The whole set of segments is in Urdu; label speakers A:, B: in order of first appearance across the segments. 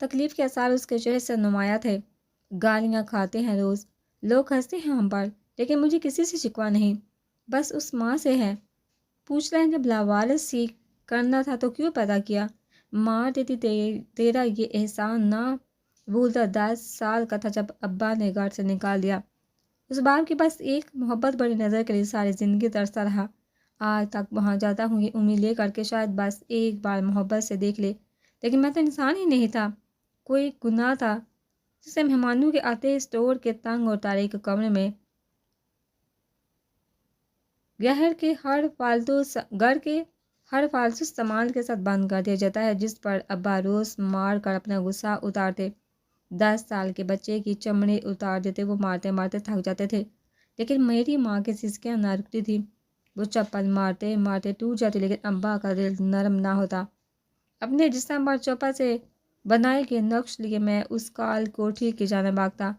A: تکلیف کے آثار اس کے چہرے سے نمایاں تھے۔ گالیاں کھاتے ہیں روز، لوگ ہنستے ہیں ہم پر، لیکن مجھے کسی سے شکوہ نہیں، بس اس ماں سے ہے۔ پوچھ رہے ہیں جب لاوارث سیکھ کرنا تھا تو کیوں پیدا کیا؟ مار دیتی تیرا یہ احسان نہ بھولتا۔ 10 سال کا تھا جب ابا نے گھر سے نکال دیا۔ اس باپ کے پاس ایک محبت بڑی نظر کے لیے ساری زندگی ترستا رہا۔ آج تک وہاں جاتا ہوں یہ امید لے کر کے شاید بس ایک بار محبت سے دیکھ لے، لیکن میں تو انسان ہی نہیں تھا، کوئی گناہ تھا جسے مہمانوں کے آتے اسٹور کے تنگ اور تاریک کمرے میں گھر کے ہر فالتو سامان کے ساتھ بند کر دیا جاتا ہے، جس پر ابا روز مار کر اپنا غصہ اتارتے۔ 10 سال کے بچے کی چمڑی اتار دیتے، وہ مارتے مارتے تھک جاتے تھے، لیکن میری ماں کی سسکیاں نہ رکتی تھی۔ وہ چپل مارتے مارتے ٹوٹ جاتی، لیکن ابا کا دل نرم نہ ہوتا۔ اپنے جسم پر چوپا سے بنائے گئے نقش لیے میں اس کال کوٹھی کی جانب بھاگتا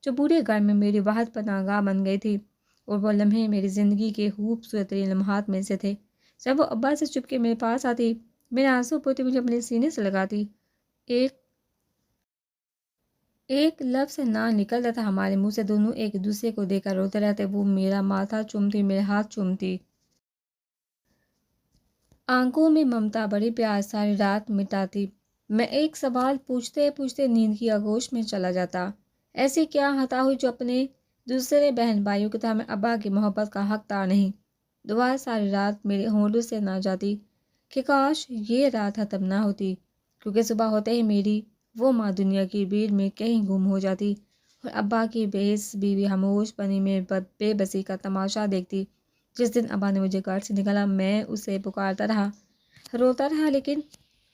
A: جو پورے گھر میں میری واحد پناہ گاہ بن گئی تھی، اور وہ لمحے میری زندگی کے خوبصورت ترین لمحات میں سے تھے۔ جب وہ ابا سے چپ کے میرے پاس آتی، میرے آنسو پوتے مجھے اپنے سینے سے لگاتی، ایک لفظ نہ نکلتا تھا ہمارے منہ سے، دونوں ایک دوسرے کو دیکھ کر روتے رہتے۔ وہ میرا ماتھا چومتی، میرے ہاتھ چومتی، آنکھوں میں ممتا بڑی پیار ساری رات مٹاتی۔ میں ایک سوال پوچھتے پوچھتے نیند کی آغوش میں چلا جاتا۔ ایسی کیا خطا ہوئی جو اپنے دوسرے بہن بھائیوں کی طرح میں ابا کی محبت کا حقدار نہیں؟ دعا ساری رات میرے ہونٹوں سے نہ جاتی کہ کاش یہ رات ختم نہ ہوتی، کیونکہ صبح ہوتے ہی میری وہ ماں دنیا کی بھیڑ میں کہیں گم ہو جاتی اور ابا کی بے حس بیوی خاموش پنی میں بے بسی کا تماشا دیکھتی۔ جس دن ابا نے مجھے گھر سے نکالا، میں اسے پکارتا رہا، روتا رہا، لیکن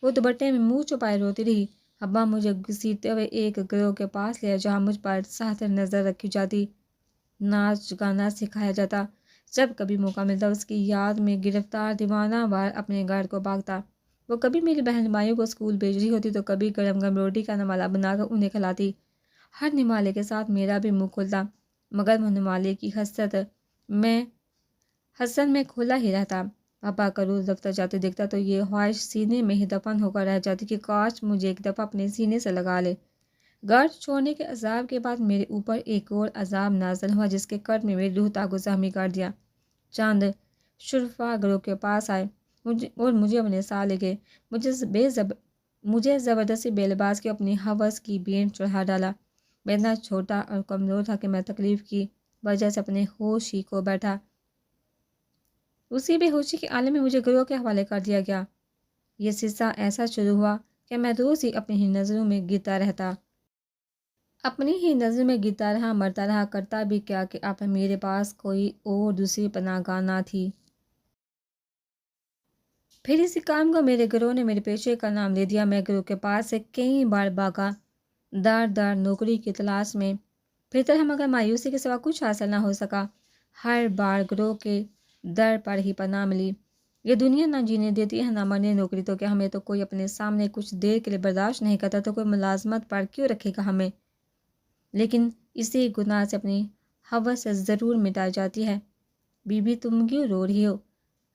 A: وہ دوپٹے میں منہ چھپائے روتی رہی۔ ابا مجھے گھسیٹتے ہوئے ایک گروہ کے پاس لیا جہاں مجھ پر سخت نظر رکھی جاتی، ناچ گانا سکھایا جاتا۔ جب کبھی موقع ملتا اس کی یاد میں گرفتار دیوانہ وار اپنے گھر کو بھاگتا۔ وہ کبھی میری بہن بھائیوں کو اسکول بھیج رہی ہوتی تو کبھی گرم گرم روٹی کا نوالا بنا کر انہیں کھلاتی۔ ہر نوالے کے ساتھ میرا بھی منہ کھلتا، مگر وہ نوالے کی حسرت میں کھلا ہی رہتا۔ ابا کا روز دفتر جاتے دیکھتا تو یہ خواہش سینے میں ہی دفن ہو کر رہ جاتی کہ کاش مجھے ایک دفعہ اپنے سینے سے لگا لے۔ گھر چھوڑنے کے عذاب کے بعد میرے اوپر ایک اور عذاب نازل ہوا جس کے قرب میں میری روح تاغ و زخمی کر دیا۔ چند شرفا گروہ کے پاس آئے اور مجھے اپنے ساتھ لے گئے۔ مجھے زبردستی بے لباس کے اپنی ہوس کی بینٹ چڑھا ڈالا۔ میں اتنا چھوٹا اور کمزور تھا کہ میں تکلیف کی وجہ سے اپنے ہوش ہی کھو بیٹھا۔ اسی بے ہوشی کے عالم میں مجھے گروہ کے حوالے کر دیا گیا۔ یہ سلسلہ ایسا شروع ہوا کہ میں روز ہی اپنی ہی نظروں میں گرتا رہا، مرتا رہا، کرتا بھی کیا کہ اب میرے پاس کوئی اور دوسری پناہ گاہ نہ تھی۔ پھر اسی کام کو میرے گروہ نے میرے پیشے کا نام دے دیا۔ میں گروہ کے پاس سے کئی بار بھاگا، دار نوکری کی تلاش میں پھرتا رہا، مگر مایوسی کے سوا کچھ حاصل نہ ہو سکا۔ ہر بار گروہ کے در پر ہی پناہ ملی۔ یہ دنیا نہ جینے دیتی ہے نہ مرنے نوکری تو کیا، ہمیں تو کوئی اپنے سامنے کچھ دیر کے لیے برداشت نہیں کرتا تو کوئی ملازمت پر کیوں رکھے گا ہمیں؟ لیکن اسی گناہ سے اپنی ہوس ضرور مٹائی جاتی ہے۔ بی بی تم کیوں رو رہی ہو؟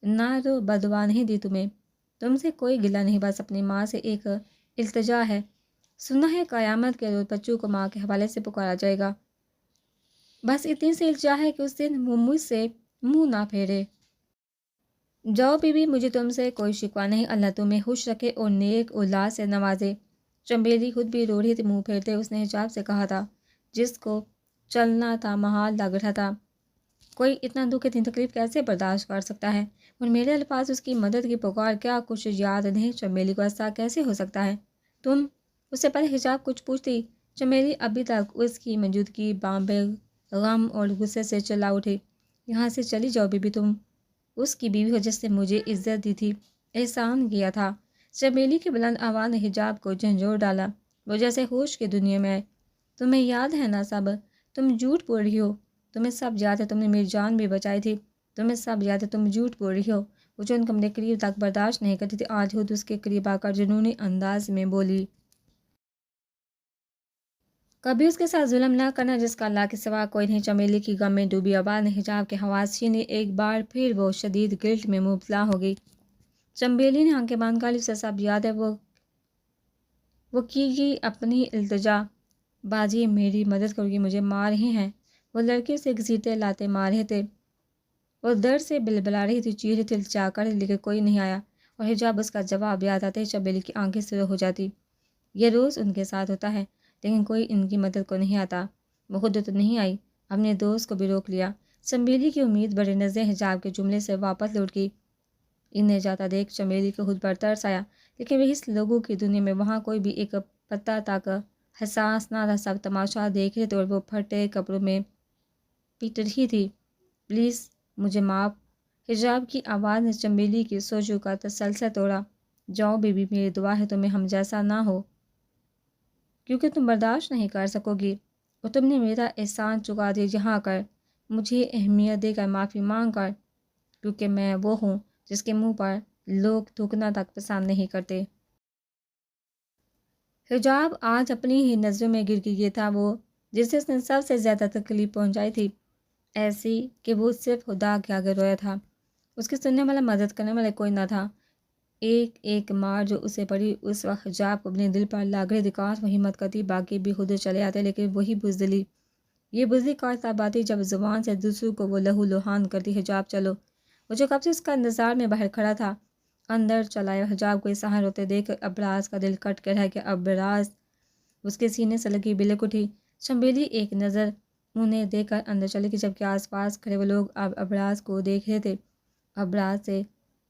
A: نہ رو، بددعا نہیں دی تمہیں، تم سے کوئی گلہ نہیں، بس اپنی ماں سے ایک التجا ہے۔ سنا ہے قیامت کے روز بچوں کو ماں کے حوالے سے پکارا جائے گا، بس اتنی سی التجا ہے کہ اس دن وہ مجھ سے منہ نہ پھیرے۔ جاؤ بی بی، مجھے تم سے کوئی شکوہ نہیں، اللہ تمہیں خوش رکھے اور نیک اولاد سے نوازے۔ چنبیلی خود بھی رو رہی تھی منہ پھیرتے۔ اس نے حجاب سے کہا تھا، جس کو چلنا تھا محال لگ رہا تھا، کوئی اتنا دکھ اتنی تکلیف کیسے برداشت کر سکتا ہے؟ اور میرے الفاظ، اس کی مدد کی پکار، کیا کچھ یاد نہیں؟ چنبیلی کو ایسا کیسے ہو سکتا ہے؟ تم اس سے پہلے حجاب کچھ پوچھتی؟ چنبیلی ابھی تک اس کی موجودگی بامبے غم اور غصے سے چلا اٹھی۔ یہاں سے چلی جاؤ بی بی، تم اس کی بیوی ہو جس نے مجھے عزت دی تھی، احسان کیا تھا۔ چنبیلی کی بلند آواز نے حجاب کو جھنجھوڑ ڈالا، وہ جیسے ہوش کی دنیا میں ہے۔ تمہیں یاد ہے نا سب؟ تم جھوٹ بول رہی ہو، تمہیں سب یاد ہے، تم نے میری جان بھی بچائی تھی، تمہیں سب یاد ہے، تم جھوٹ بول رہی ہو۔ وہ جو ان کو اپنے قریب تک برداشت نہیں کرتی تھی، آج خود اس کے قریب آ کر جنونی انداز میں بولی، کبھی اس کے ساتھ ظلم نہ کرنا جس کا اللہ کے سوا کوئی نہیں۔ چنبیلی کی غم میں ڈوبی آواز نے حجاب کے حواس چھینے، ایک بار پھر وہ شدید گلٹ میں مبتلا ہو گئی۔ چنبیلی نے آنکھیں بند کر لی، اسے سب یاد ہے، وہ وہ کی گئی اپنی التجا، باجی میری مدد کرو گی، مجھے مار رہے ہیں۔ وہ لڑکے سے گھسیٹے لاتے مار رہے تھے، وہ درد سے بلبلا رہی تھی، چیخ رہی تھی، چا کر لیکن کوئی نہیں آیا، اور حجاب اس کا جواب یاد آتے ہی چمیلی کی آنکھیں سرخ ہو جاتی۔ یہ روز ان کے ساتھ ہوتا ہے، لیکن کوئی ان کی مدد کو نہیں آتا۔ وہ خود تو نہیں آئی، اپنے دوست کو بھی روک لیا۔ چمیلی کی امید بڑے نظریں حجاب کے جملے سے واپس لوٹ گئی۔ انہیں جاتا دیکھ چمیلی کو خود پر ترس آیا، لیکن وہ اس لوگوں کی دنیا میں وہاں کوئی بھی ایک پتا تک حساس نہ تھا، سب تماشا دیکھ رہے تھے اور وہ پھٹے کپڑوں میں پیٹ رہی تھی۔ پلیز مجھے معاف، حجاب کی آواز نے چمیلی کی سوچوں کا تسلسل توڑا۔ جاؤ بی بی، میری دعا ہے تمہیں ہم جیسا نہ ہو، کیونکہ تم برداشت نہیں کر سکو گی، اور تم نے میرا احسان چکا دیا یہاں کر، مجھے اہمیت دے کر، معافی مانگ کر، کیونکہ میں وہ ہوں جس کے منہ پر لوگ تھوکنا تک پسند نہیں کرتے۔ حجاب آج اپنی ہی نظروں میں گر کے یہ تھا وہ جسے اس نے سب سے زیادہ تکلیف پہنچائی تھی، ایسی کہ وہ صرف خدا کے آگے رویا تھا۔ اس کی سننے والا، مدد کرنے والا کوئی نہ تھا۔ ایک ایک مار جو اسے پڑی اس وقت حجاب کو اپنے دل پر لگ رہی تھی، کاش وہ ہمت کرتی، باقی بھی خود چلے آتے، لیکن وہی بزدلی، یہ بزدلی کاش تب آتی جب زبان سے دوسروں کو وہ لہو لہان کرتی۔ حجاب چلو، وہ جو کب سے اس کا انتظار میں باہر کھڑا تھا اندر چلایا۔ حجاب کو اس طرح روتے دیکھ ابراز کا دل کٹ کے رہ گیا۔ ابراز اس کے سینے سے لگی بلک اٹھی۔ چمیلی ایک نظر انہیں دیکھ کر اندر چلی گئی، جبکہ آس پاس کھڑے وہ لوگ اب ابراز کو دیکھ رہے تھے۔ ابراز سے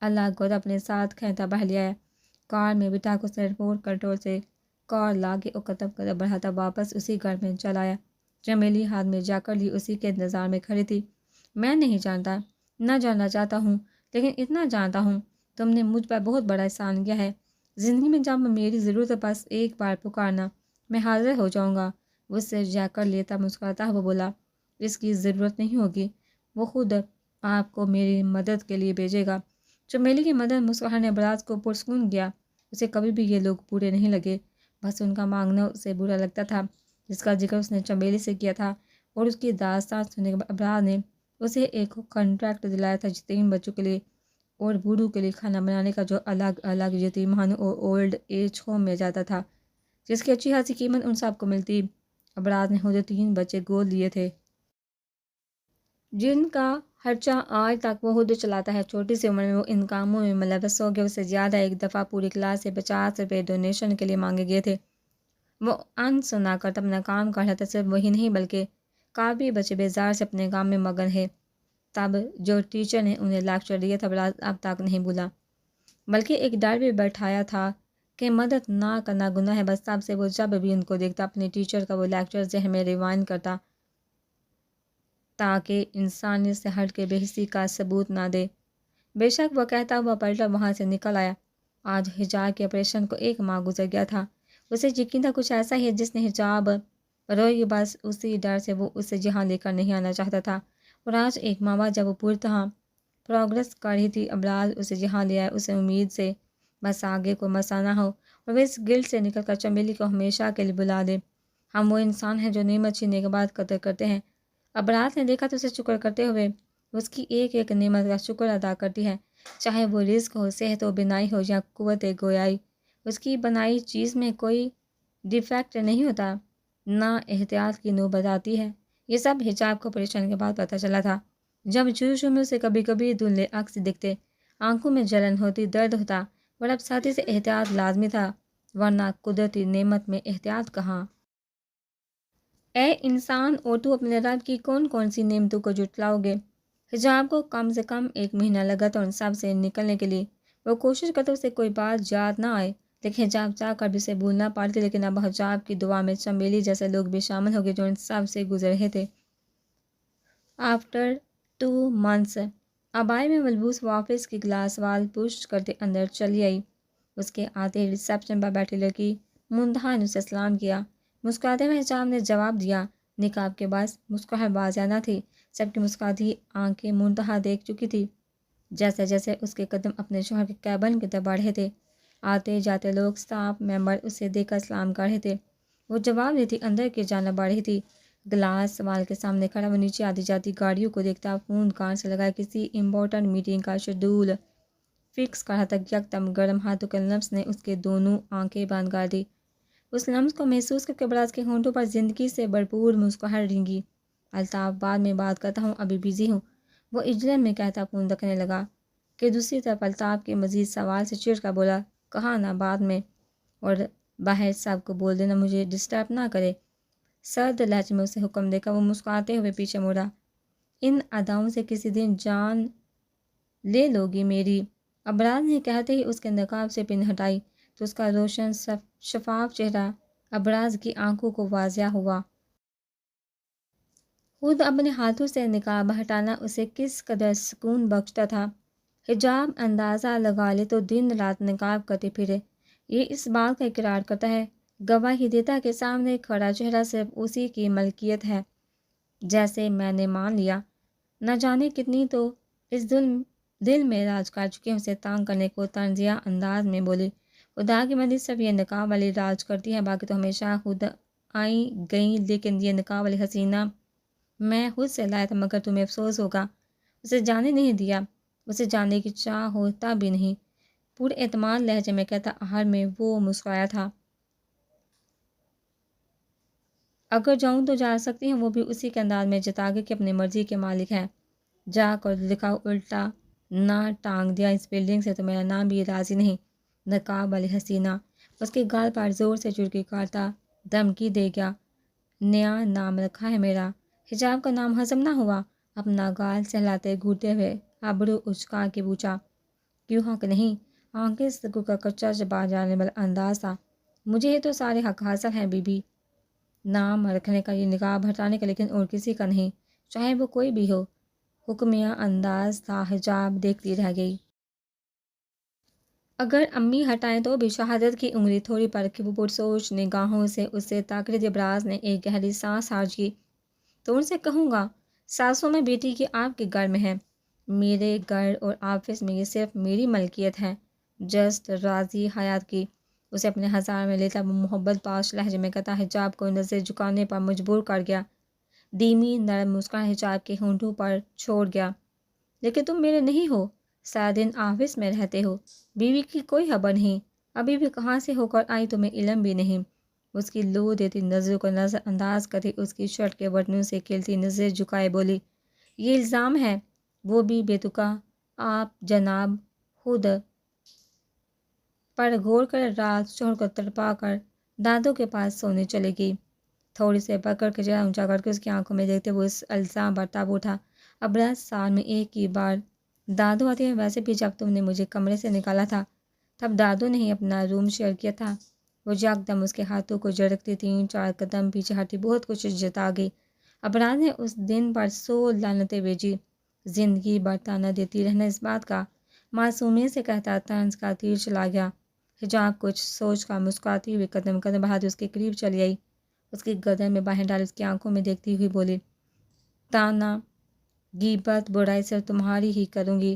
A: اللہ گود اپنے ساتھ کھینچتا باہر لے آیا، کار میں بٹھا کر اسے ریموٹ کنٹرول سے کار لاگے اور قدم بڑھاتا واپس اسی گھر میں چلا آیا۔ چمیلی ہاتھ میں جا کر لی اسی کے انتظار میں کھڑی تھی۔ میں نہیں جانتا، نہ جاننا چاہتا ہوں، لیکن اتنا جانتا ہوں تم نے مجھ پر بہت بڑا احسان کیا ہے۔ زندگی میں جب میری ضرورت ہے بس ایک بار پکارنا، میں حاضر ہو جاؤں گا۔ وہ اسے جا کر لیتا مسکراتا ہوا بولا، اس کی ضرورت نہیں ہوگی، وہ خود آپ کو میری مدد کے لیے بھیجے گا۔ چمیلی کی مدد مسکراہٹ نے ابراز کو پرسکون کیا۔ اسے کبھی بھی یہ لوگ برے نہیں لگے، بس ان کا مانگنا اسے برا لگتا تھا، جس کا ذکر اس نے چمیلی سے کیا تھا، اور اس کی داستان سننے کے بعد ابراز نے اسے ایک کنٹریکٹ دلایا تھا یتیم بچوں کے لیے اور بوڑھوں کے لیے کھانا بنانے کا، جو الگ الگ یتیمخانوں اور اولڈ ایج ہوم میں جاتا تھا، جس کی اچھی خاصی قیمت ان سب کو ملتی۔ ابراز نے خود 3 بچے گود لیے تھے، جن کا خرچہ آج تک وہ خود چلاتا ہے۔ چھوٹی سی عمر میں وہ ان کاموں میں ملوث ہو گیا۔ اس سے زیادہ ایک دفعہ پوری کلاس سے 50 روپے ڈونیشن کے لیے مانگے گئے تھے۔ وہ ان سنا کر اپنا کام کر رہا تھا، صرف وہی نہیں بلکہ کافی بچے بیزار سے اپنے کام میں مگن ہے۔ تب جو ٹیچر نے انہیں لیکچر دیا تھا ابراز اب تک نہیں بھولا، بلکہ ایک ڈر بھی بیٹھایا تھا کہ مدد نہ کرنا گناہ ہے۔ بس تب سے وہ جب بھی ان کو دیکھتا اپنے ٹیچر کا وہ لیکچر ذہن میں ریوائنڈ کرتا، تاکہ انسانیت سے ہٹ کے بے حسی کا ثبوت نہ دے۔ بے شک وہ کہتا ہوا پلٹا وہاں سے نکل آیا۔ آج حجاب کے آپریشن کو 1 ماہ گزر گیا تھا۔ اسے یقین تھا کچھ ایسا ہی ہے جس نے حجاب روئی، بس اسی ڈر سے وہ اسے یہاں لے کر نہیں آنا چاہتا تھا، اور آج 1 ماہ بعد جب وہ پوری طرح پروگرس کر رہی تھی، ابراز اسے یہاں لے آیا، اسے امید سے بس آگے کوئی مسئلہ نہ ہو اور وہ اس گلٹ سے نکل کر چمیلی کو ہمیشہ کے لیے بلا دے۔ ہم وہ انسان ہیں جو نعمت چھیننے کے بعد قدر کرتے ہیں۔ ابراز نے دیکھا تو اسے شکر کرتے ہوئے اس کی ایک ایک نعمت کا شکر ادا کرتی ہے، چاہے وہ رزق ہو، صحت ہو، بینائی ہو یا قوت گویائی۔ اس کی بنائی چیز میں کوئی ڈیفیکٹ نہیں ہوتا، نہ احتیاط کی نوبت آتی ہے۔ یہ سب حجاب کو آپریشن کے بعد پتہ چلا تھا، جب شروع میں اسے کبھی کبھی دھندلے عکس دکھتے، آنکھوں میں جلن ہوتی، درد ہوتا، اور اب ساتھی سے احتیاط لازمی تھا، ورنہ قدرتی نعمت میں احتیاط کہاں۔ اے انسان، اور تو اپنے رب کی کون کون سی نعمتوں کو جھٹلاؤ گے؟ حجاب کو کم سے کم 1 مہینہ لگا تھا ان سب سے نکلنے کے لیے۔ وہ کوشش کرتے اسے کوئی بات یاد نہ آئے، لیکن حجاب چاہ کر بھی اسے بھولنا پڑتی، لیکن اب حجاب کی دعا میں چمیلی جیسے لوگ بھی شامل ہو گئے جو ان سب سے گزر رہے تھے۔ آفٹر 2 months ابائی میں ملبوس وہ آفس کی گلاس وال پش کرتے اندر چلی آئی۔ اس کے آتے ریسیپشن پر بیٹھی لڑکی منتہا نے اسے سلام کیا۔ مسکراتے ہوئے حجاب نے جواب دیا۔ نقاب کے باعث مسکراہٹ واضح نہ تھی، سب کی مسکراتی آنکھیں منتہا دیکھ چکی تھی۔ جیسے جیسے اس کے قدم اپنے شوہر کے کیبن کی طرف بڑھ رہے تھے، آتے جاتے لوگ، اسٹاف ممبر اسے دیکھ کر سلام کر رہے تھے۔ وہ جواب دیتی اندر کی جانب بڑھ رہی تھی۔ گلاس وال کے سامنے کھڑا وہ نیچے آتی جاتی گاڑیوں کو دیکھتا، فون کان سے لگائے کسی امپورٹنٹ میٹنگ کا شیڈول فکس کر رہا تھا۔ یکدم گرم ہاتھوں کے لمس نے اس کے دونوں آنکھیں بند کر دی۔ اس لمس کو محسوس کر کے ابراز کے ہونٹوں پر زندگی سے بھرپور مسکراہٹ رنگی۔ الطاف بعد میں بات کرتا ہوں، ابھی بزی ہوں، وہ اجرت میں کہتا فون رکھنے لگا کہ دوسری طرف الطاف کے مزید سوال سے چڑ کر بولا، کہا نا بعد میں، اور باہر صاحب کو بول دینا مجھے ڈسٹرب نہ کرے۔ سرد لہجے میں اسے حکم دے کر وہ مسکراتے ہوئے پیچھے مڑا۔ ان اداؤں سے کسی دن جان لے لوگی میری؟ ابراز نے کہتے ہی اس کے نقاب سے پن ہٹائی تو اس کا روشن شفاف چہرہ ابراز کی آنکھوں کو واضح ہوا۔ خود اپنے ہاتھوں سے نقاب ہٹانا اسے کس قدر سکون بخشتا تھا۔ حجاب اندازہ لگا لے تو دن رات نقاب کرتے پھرے، یہ اس بات کا اقرار کرتا ہے، گواہی دیتا کہ سامنے کھڑا چہرہ صرف اسی کی ملکیت ہے۔ جیسے میں نے مان لیا، نہ جانے کتنی تو اس دل میں راج کر چکے، اسے تانگ کرنے کو طنزیہ انداز میں بولی، خدا کی بندی صرف یہ نقاب والی راج کرتی ہے، باقی تو ہمیشہ خود آئیں گئیں، لیکن یہ نقاب والی حسینہ میں خود سے لایا تھا، مگر تمہیں افسوس ہوگا اسے جانے نہیں دیا، اسے جاننے کی چاہ ہوتا بھی نہیں، پورے اعتماد لہجے میں کہتا۔ آخر میں وہ مسکرایا تھا۔ اگر جاؤں تو جا سکتی ہوں، وہ بھی اسی کے انداز میں جتا کے کہ اپنی مرضی کے مالک ہے۔ جا کر دکھاؤ، الٹا نہ ٹانگ دیا اس بلڈنگ سے تو میرا نام بھی راضی نہیں۔ نقاب والی حسینہ اس کے گال پر زور سے چڑکی کاٹتا دھمکی دے گیا، نیا نام رکھا ہے میرا؟ حجاب کا نام ہضم نہ ہوا؟ اپنا گال سہلاتے گھوٹتے ہوئے ابرو اچکا کے پوچھا۔ کیوں حق نہیں؟ آنکھیں سکو کا کچا چبا جانے والا انداز تھا۔ مجھے یہ تو سارے حق حاصل ہیں بی بی، نام رکھنے کا، یہ نقاب ہٹانے کا، لیکن اور کسی کا نہیں، چاہے وہ کوئی بھی ہو۔ حکمیہ انداز تھا۔ حجاب دیکھتی رہ گئی۔ اگر امی ہٹائیں تو بھی؟ شہادت کی انگلی تھوڑی پر رکھی، وہ پرسوچ نگاہوں سے اسے تاک رہی تھی۔ ابراز نے ایک گہری سانس خارج کی تو ان سے کہوں گا، ساسوں میں بیٹی کی آپ کے گھر میں ہے، میرے گھر اور آفس میں یہ صرف میری ملکیت ہے، جسٹ راضی حیات کی۔ اسے اپنے ہزار میں لیتا وہ محبت پاش لہجے میں کہتا۔ حجاب کو نظر جھکانے پر مجبور کر گیا۔ دھیمی نرم مسکراہٹ حجاب کے ہونٹوں پر چھوڑ گیا۔ لیکن تم میرے نہیں ہو، سارا دن آفس میں رہتے ہو، بیوی کی کوئی خبر نہیں، ابھی بھی کہاں سے ہو کر آئی تمہیں علم بھی نہیں۔ اس کی لو دیتی نظروں کو نظر انداز کرتی اس کی شرٹ کے بٹنوں سے کھلتی نظر جھکائے بولی، یہ الزام ہے، وہ بھی بے تکا، آپ جناب خود پر غور کر رات شوہر کو تڑپا کر دادوں کے پاس سونے چلے گی۔ تھوڑی سے پکڑ کے چہرہ اونچا کر کے اس کی آنکھوں میں دیکھتے وہ اس الزام پر تاب اٹھا۔ ابراز سال میں ایک ہی بار دادو آتی ہے، ویسے بھی جب تم نے مجھے کمرے سے نکالا تھا تب دادو نے ہی اپنا روم شیئر کیا تھا۔ وہ یکدم اس کے ہاتھوں کو جھڑکتی 3-4 قدم پیچھے ہٹی، بہت کچھ جتا گئی۔ ابراز نے اس دن پر 100 لعنتیں بھیجی، زندگی برتا نہ دیتی رہنا اس بات کا، معصومیت سے کہتا طنز کا تیر چلا گیا۔ حجاب کچھ سوچ کر مسکراتی ہوئی قدم بڑھاتی اس کے قریب چلی آئی، اس کی گردن میں باہیں ڈال اس کی آنکھوں میں دیکھتی ہوئی بولی، تانا غیبت برائی صرف تمہاری ہی کروں گی،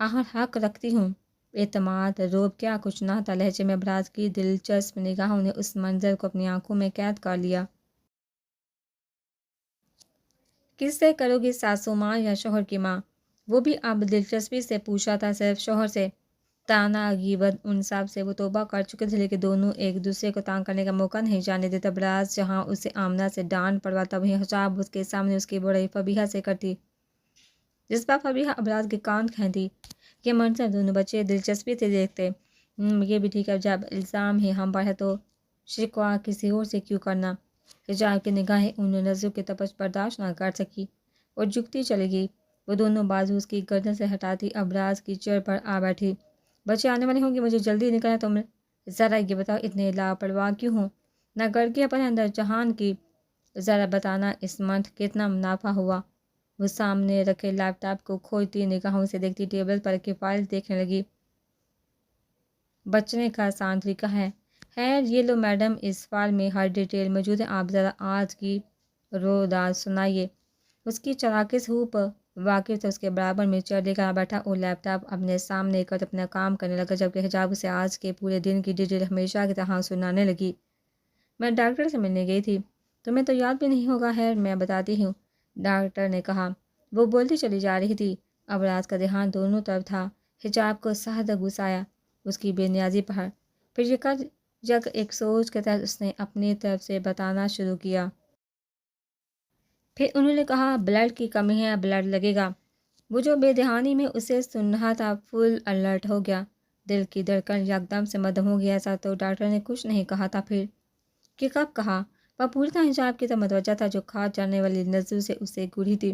A: آخر حق رکھتی ہوں، اعتماد روب کیا کچھ نہ تھا لہجے میں۔ ابراز کی دلچسپ نگاہوں نے اس منظر کو اپنی آنکھوں میں قید کر لیا۔ کس سے کرو گی، ساسو ماں یا شوہر کی ماں؟ وہ بھی اب دلچسپی سے پوچھا تھا، صرف شوہر سے؟ تانا غیبت ان سب سے وہ توبہ کر چکے تھے، لیکن دونوں ایک دوسرے کو تانگ کرنے کا موقع نہیں جانے دیتے۔ ابراز جہاں اسے آمنہ سے ڈانٹ پڑواتا وہیں حجاب اس کے سامنے اس کی بڑائی فبیہہ سے کرتی، جس پر فبیہہ ابراز کے کان کھینتی۔ یہ منظر دونوں بچے دلچسپی سے دیکھتے۔ یہ بھی ٹھیک ہے، جب الزام ہی ہم پر ہے تو شکوہ کسی اور سے کیوں کرنا؟ حجاب کی نگاہیں ان نظروں کی تپش برداشت نہ کر سکی اور جھکتی چلی گئی۔ وہ دونوں بازو اس کی گردن سے ہٹاتی ابراز کی چیئر پر آ بیٹھی۔ بچے آنے والے ہوں گے، مجھے جلدی نکلنا، تم ذرا یہ بتاؤ اتنے لاپرواہ کیوں ہوں؟ نہ گھر کی اپنے اندر جہان کی، ذرا بتانا اس منتھ کتنا منافع ہوا؟ وہ سامنے رکھے لیپ ٹاپ کو کھوجتی نگاہوں سے دیکھتی ٹیبل پر رکھی فائل دیکھنے لگی۔ بچنے کا آسان طریقہ ہے، خیر یہ لو میڈم، اس فائل میں ہر ڈیٹیل موجود ہے، آپ ذرا آج کی روداد سنائیے۔ اس کی چالاکی ہوپ واقف تھا، اس کے برابر میں چیئر لے کر بیٹھا اور لیپ ٹاپ اپنے سامنے کر اپنا کام کرنے لگا، جبکہ حجاب اسے آج کے پورے دن کی ڈیٹیل ہمیشہ کی طرح سنانے لگی۔ میں ڈاکٹر سے ملنے گئی تھی، تمہیں تو یاد بھی نہیں ہوگا، خیر میں بتاتی ہوں، ڈاکٹر نے کہا۔ وہ بولتی چلی جا رہی تھی۔ ابراز کا دھیان دونوں طرف تھا۔ حجاب کو سخت غصہ آیا اس کی بے نیازی پر، پھر یہ کر یک ایک سوچ کے تحت اس نے اپنی طرف سے بتانا شروع کیا۔ پھر انہوں نے کہا بلڈ کی کمی ہے، بلڈ لگے گا۔ وہ جو بے دہانی میں اسے سن رہا تھا فل الرٹ ہو گیا، دل کی دھڑکن یکدم سے مدھم ہو گیا۔ ایسا تو ڈاکٹر نے کچھ نہیں کہا تھا پھر کہ کب کہا؟ وہ پوری طرح حجاب کی طرف متوجہ تھا جو کھاد جانے والی نظروں سے اسے گوری تھی۔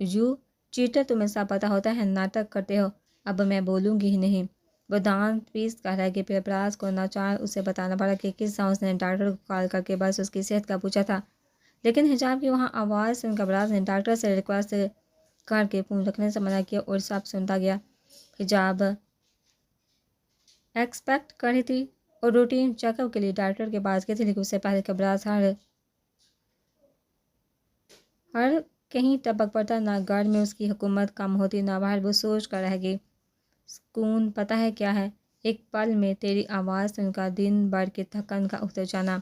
A: یو چیٹر، تمہیں سب پتہ ہوتا ہے، ناٹک کرتے ہو۔ اب میں بولوں گی ہی نہیں۔ وہ دانت پیس کر رہ گئی۔ پھر ابراز کو ناچار اسے بتانا پڑا کہ کس طرح اس نے ڈاکٹر کو کال کر کے بس اس کی صحت کا پوچھا تھا، لیکن حجاب کی وہاں آواز سن کر ابراز نے ڈاکٹر سے ریکویسٹ کر کے فون رکھنے سے منع کیا اور سب سنتا گیا۔ حجاب ایکسپیکٹ کر رہی تھی اور روٹین چیک اپ کے لیے ڈاکٹر کے پاس گئی تھی، لیکن اس سے پہلے کہ ابراز ہر کہیں ٹپک پڑتا، نہ گھر میں اس کی حکومت کم ہوتی نہ باہر، وہ سوچ کر رہ گئی۔ سکون پتہ ہے کیا ہے؟ ایک پل میں تیری آواز سن کر دن بھر کی تھکن کا اتر جانا۔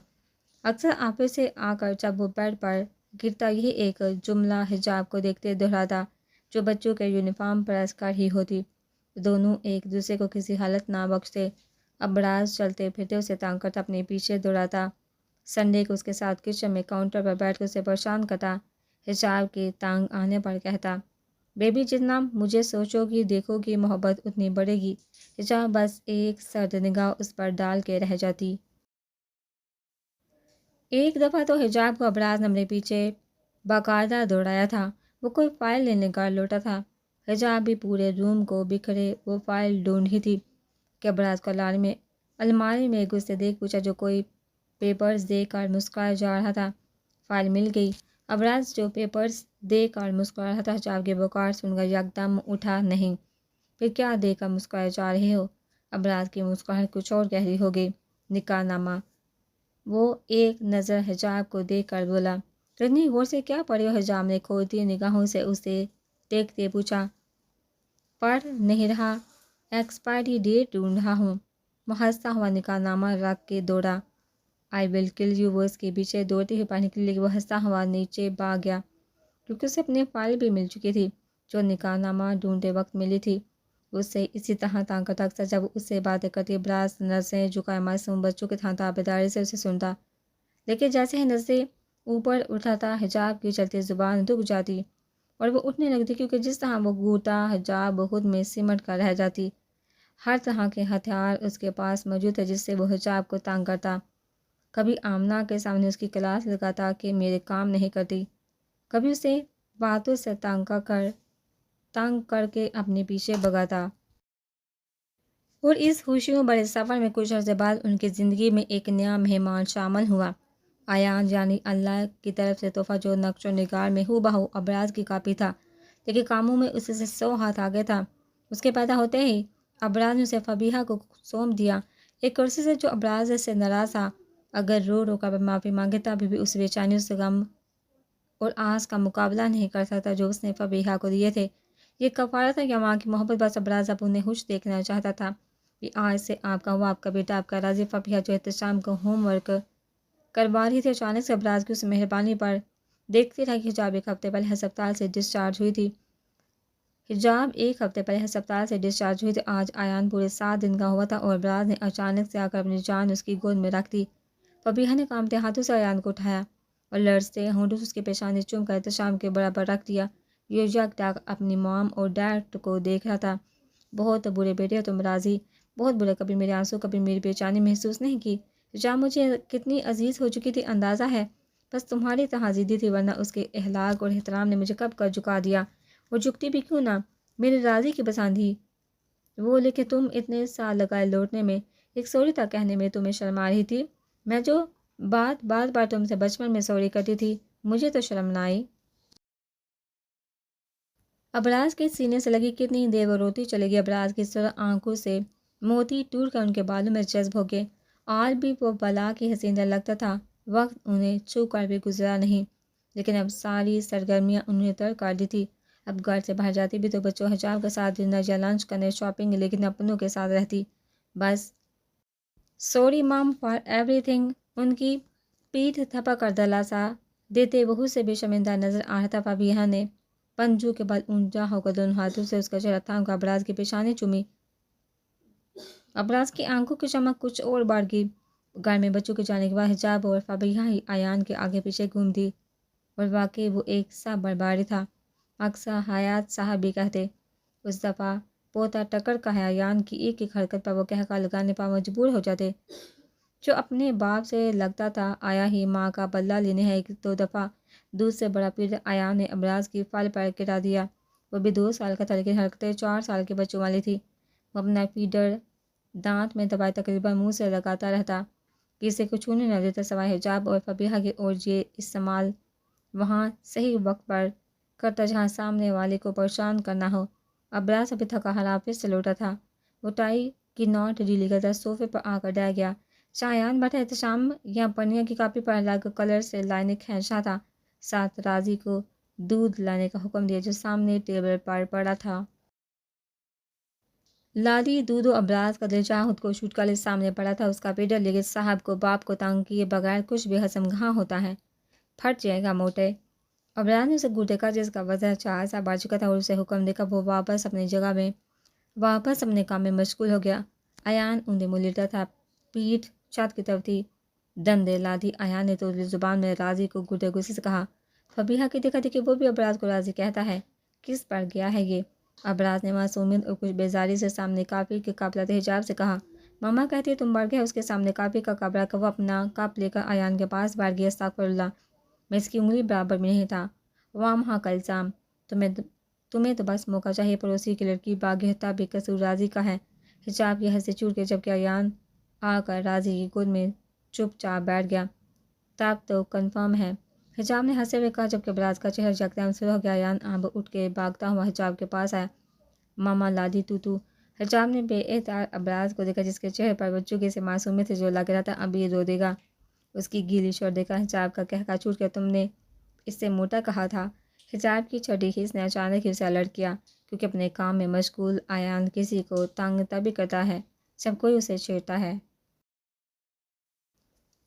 A: اکثر آفس سے آ کر جب وہ بیڈ پر گرتا یہی ایک جملہ حجاب کو دیکھتے دہراتا جو بچوں کے یونیفارم پریس کر ہی ہوتی۔ دونوں ایک دوسرے کو کسی حالت نہ بخشتے۔ ابراز چلتے پھرتے اسے تانگ کرتا، اپنے پیچھے دوڑاتا، سنڈے کو اس کے ساتھ کچن میں کاؤنٹر پر بیٹھ کر اسے پریشان کرتا، حجاب کے تانگ آنے پر کہتا بیبی جتنا مجھے سوچو گی دیکھو گی محبت اتنی بڑھے گی۔ حجاب بس ایک سرد نگاہ اس پر ڈال کے رہ جاتی۔ ایک دفعہ تو حجاب کو ابراز نے اپنے پیچھے باقاعدہ دوڑایا تھا۔ وہ کوئی فائل لینے گھر لوٹا تھا۔ حجاب بھی پورے روم کو بکھرے وہ فائل ڈھونڈ رہی تھی کہ ابراز کو الماری میں گھستے دیکھ پوچھا جو کوئی پیپرز دے کر مسکرایا جا رہا تھا۔ فائل مل گئی۔ ابراز جو پیپرز دے کر مسکرا رہا تھا، حجاب کے بخار سن کر یکدم اٹھا۔ نہیں، پھر کیا دے کر مسکرائے جا رہے ہو؟ ابراز کی مسکراہٹ کچھ اور گہری ہو گئی۔ نکاح نامہ۔ وہ ایک نظر حجاب کو دیکھ کر بولا تو اتنی غور سے کیا پڑھی ہو؟ حجاب نے کھولتی نگاہوں سے اسے دیکھتے پوچھا۔ پڑھ نہیں رہا، ایکسپائری ڈیٹ ڈھونڈ رہا ہوں۔ وہ ہنستا ہوا نکاح نامہ رکھ کے دوڑا۔ آئی ول کل یو، وہ اس کے پیچھے دوڑتی ہوئی پڑھنے کے لیے، لیکن وہ ہنستا ہوا نیچے بھاگ گیا کیونکہ اسے اپنی فائل بھی مل چکی تھی جو نکاح نامہ ڈھونڈتے وقت ملی تھی۔ اس سے اسی طرح تانگ کرتا، اکثر جب اس سے باتیں کرتی ابراز نظریں جھکائے معصوم بچوں کی طرح تابعداری سے اسے سنتا، لیکن جیسے ہی نظریں اوپر اٹھاتا حجاب کی چلتی زبان رک جاتی اور وہ اٹھنے لگتی، کیونکہ جس طرح وہ گھوٹا حجاب خود میں سمٹ کر رہ جاتی۔ ہر طرح کے ہتھیار اس کے پاس موجود تھے جس سے وہ حجاب کو تانگ کرتا۔ کبھی آمنہ کے سامنے اس کی کلاس لگاتا کہ میرے کام نہیں کرتی، کبھی اسے باتوں سے تانگ کر کے اپنے پیچھے بھگاتا۔ اور اس خوشیوں بڑے سفر میں کچھ عرصے بعد ان کی زندگی میں ایک نیا مہمان شامل ہوا۔ آیان، یعنی اللہ کی طرف سے تحفہ، جو نقش و نگار میں ہو بہو ابراز کی کاپی تھا، لیکن کاموں میں اس سے 100 ہاتھ آگے تھا۔ اس کے پیدا ہوتے ہی ابراز نے اسے فبیہہ کو سونپ دیا، ایک عرصے سے جو ابراز سے ناراض تھا۔ اگر رو رو کر معافی مانگے تب بھی اس بے چینی، اس غم اور آس کا مقابلہ نہیں کر سکتا جو اس نے فبیہہ کو دیے تھے۔ یہ کفارہ تھا یا ماں کی محبت؟ بس ابراز اب انہیں خوش دیکھنا چاہتا تھا کہ آج سے آپ کا ہوا، آپ کا بیٹا، آپ کا راضی۔ فبیہہ جو احتشام کو ہوم ورک کروا رہی تھی، اچانک سے ابراز کی اس مہربانی پر دیکھتی رہ کہ حجاب ایک ہفتے پہلے ہسپتال سے ڈسچارج ہوئی تھی۔ آج آیان پورے 7 دن کا ہوا تھا اور ابراز نے اچانک سے آ کر اپنی جان اس کی گود میں رکھ دی۔ فبیہہ نے کانپتے ہاتھوں سے آیان کو اٹھایا اور لرزتے ہونٹوں سے اس کی پیشانی چوم کر احتشام کے برابر رکھ دیا۔ یہ یک ٹاک اپنی مام اور ڈیڈ کو دیکھ رہا تھا۔ بہت برے بیٹے ہو تم راضی، بہت برے۔ کبھی میرے آنسو، کبھی میری بے چینی محسوس نہیں کی؟ حجاب مجھے کتنی عزیز ہو چکی تھی اندازہ ہے؟ بس تمہاری طرح ضدی تھی، ورنہ اس کے اخلاق اور احترام نے مجھے کب کا جھکا دیا، اور جھکتی بھی کیوں نہ، میرے راضی کی پسند ہی وہ۔ لیکن تم اتنے سال لگائے لوٹنے میں، ایک سوری تک کہنے میں تمہیں شرم آ رہی تھی۔ میں جو بار بار تم سے بچپن میں سوری کرتی تھی، مجھے تو شرم نہ آئی۔ ابراز کے سینے سے لگی کتنی دیر وہ روتی چلے گی۔ ابراز کی سرخ آنکھوں سے موتی ٹوٹ کر ان کے بالوں میں جذب ہو گئے۔ آج بھی وہ بلا کی حسین لگتا تھا۔ وقت انہیں چھو کر بھی گزرا نہیں، لیکن اب ساری سرگرمیاں انہوں نے ترک کر دی تھی۔ اب گھر سے باہر جاتی بھی تو بچوں حجاب کے ساتھ ڈنر یا لنچ کرنے، شاپنگ، لیکن اپنوں کے ساتھ رہتی۔ بس سوری مام فار ایوری تھنگ۔ ان کی پیٹھ تھپک کر دلاسا دیتے بہت سے بھی شرمندہ نظر آ رہا تھا۔ فبیہہ نے پنجوں کے بل اونچا ہو کر دونوں ہاتھوں سے اس کا چہرہ تھام کر ابراز کی پیشانی چومی ابراز کی آنکھوں کی چمک کچھ اور بڑھ گئی۔ گھر میں بچوں کے جانے کے بعد حجاب اور فبیہہ ہی ایان کے آگے پیچھے گھومتی، اور واقعی وہ ایک سا برباری تھا۔ اکثر حیات صاحب بھی کہتے، اس دفعہ پوتا ٹکر کا ہے۔ ایان کی ایک ایک حرکت پر وہ کہکا لگانے پر مجبور ہو جاتے۔ جو اپنے باپ سے لگتا تھا، آیا ہی ماں کا بدلہ لینے ہے۔ ایک دو دفعہ دودھ سے بڑا پیٹ ایان نے ابراز کی فال پر گرا دیا۔ وہ بھی 2 سال کا تھا، لیکن حرکتیں 4 سال کے بچوں والی تھی۔ وہ اپنا فیڈر دانت میں دبائے تقریباً منہ سے لگاتا رہتا، کسی کو چھونے نہ دیتا سوائے حجاب اور فبیہہ کے، اور یہ استعمال وہاں صحیح وقت پر کرتا جہاں سامنے والے کو پریشان کرنا ہو۔ ابراز ابھی تھکا حال آفس سے لوٹا تھا، وہ ٹائی کی نوٹ ڈھیلی کرتا صوفے پر آ کر ڈر گیا۔ شایان بیٹھا احتشام یا پنیا کی کاپی پر الگ کلر سے لائنیں کھینچ رہا تھا، ساتھ راضی کو دودھ لانے کا حکم دیا جو سامنے ٹیبل پر پڑا تھا۔ لادی دودھ و ابراز کا دل چاہا خود کو شوٹ کالج سامنے پڑا تھا، اس کا پیڈر لیگت صاحب کو باپ کو تنگ کیے بغیر کچھ بھی ہضم کہاں ہوتا ہے، پھٹ جائے گا موٹے۔ ابراز نے اسے گھوٹ دیکھا جس کا وزن 4 سا بڑھ چکا تھا، اور اسے حکم دے کر وہ واپس اپنی جگہ میں واپس اپنے کام میں مشغول ہو گیا۔ ایان اوندے منہ لیٹا تھا، پیٹھ چھت کی طرف تھی۔ دم دے لادی، ایان نے توتلی زبان میں راضی کو گھوٹے غصے سے کہا۔ فبیہہ کی دیکھا دیکھی وہ بھی ابراز کو راضی کہتا ہے، کس پر گیا ہے یہ؟ ابراز نے معصومیت اور کچھ بیزاری سے سامنے کاپی کے قابلت حجاب سے کہا۔ ماما کہتی ہے تم بڑھ گئے۔ اس کے سامنے کاپی کا کپ رکھا وہ اپنا کپ لے کر ایان کے پاس بیٹھ گیا۔ استغفر اللہ، میں اس کی انگلی برابر بھی نہیں تھا۔ وام ہاں کا الزام، تمہیں تو بس موقع چاہیے۔ پڑوسی کی لڑکی باگہتا بے قصور راضی کا ہے۔ حجاب کی ہنسی چھوٹ گئی جبکہ ایان آ کر راضی کی گود میں چپ چاپ بیٹھ گیا۔ تب تو کنفرم ہے، حجاب نے ہنستے ہوئے کہا جبکہ ابراز کا چہرہ یکدم سرخ ہو گیا۔ ایان اب اٹھ کے بھاگتا ہوا حجاب کے پاس آیا۔ ماما لادی تو حجاب نے بے اختیار ابراز کو دیکھا جس کے چہرے پر بچوں سے معصومیت سے جو لگ رہا تھا اب یہ رو دے گا۔ اس کی گیلی شور دیکھا حجاب کا کہکا چھوٹ گیا۔ تم نے اس سے موٹا کہا تھا۔ حجاب کی چھٹی حس نے اچانک ہی اسے الرٹ کیا، کیونکہ اپنے کام میں مشغول ایان کسی کو تنگ تبھی کرتا ہے جب کوئی اسے چھیڑتا ہے۔